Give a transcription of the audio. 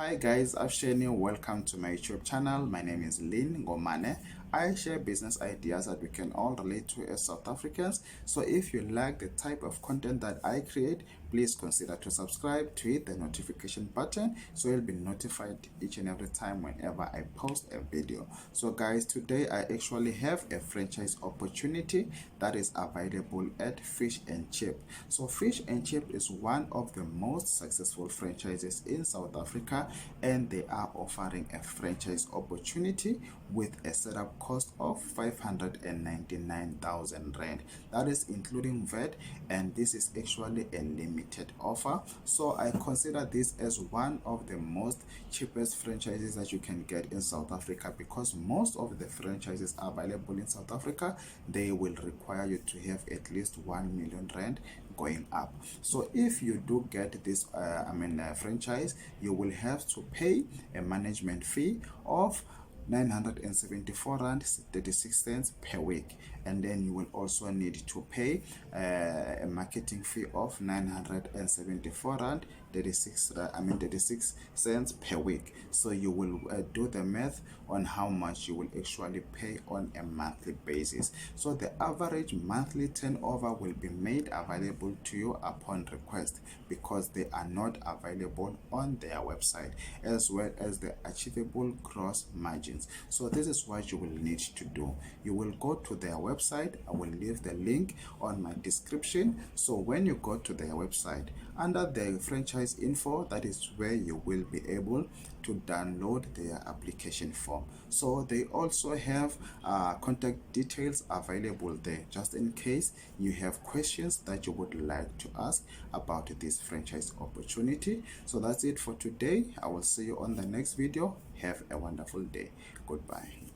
Hi guys, Afsheni, welcome to my YouTube channel. My name is Lynn Ngomane. I share business ideas that we can all relate to as South Africans. So if you like the type of content that I create, please consider to subscribe, to hit the notification button so you'll be notified each and every time whenever I post a video. So guys, today I actually have a franchise opportunity that is available at Fish and Chip. So Fish and Chip is one of the most successful franchises in South Africa, and they are offering a franchise opportunity with a setup cost of 599,000 rand. That is including VAT, and this is actually a limited offer. So I consider this as one of the most cheapest franchises that you can get in South Africa, because most of the franchises available in South Africa, they will require you to have at least 1 million rand going up. So if you do get this franchise, you will have to pay a management fee of 974 rand 36 cents per week, and then you will also need to pay a marketing fee of 974 rand 36 cents per week. So you will do the math on how much you will actually pay on a monthly basis. So the average monthly turnover will be made available to you upon request, because they are not available on their website, as well as the achievable gross margins. So this is what you will need to do. You will go to their website. I will leave the link on my description. So when you go to their website, under the franchise info, that is where you will be able to download their application form. So they also have contact details available there, just in case you have questions that you would like to ask about this franchise opportunity. So that's it for today. I will see you on the next video. Have a wonderful day. Goodbye.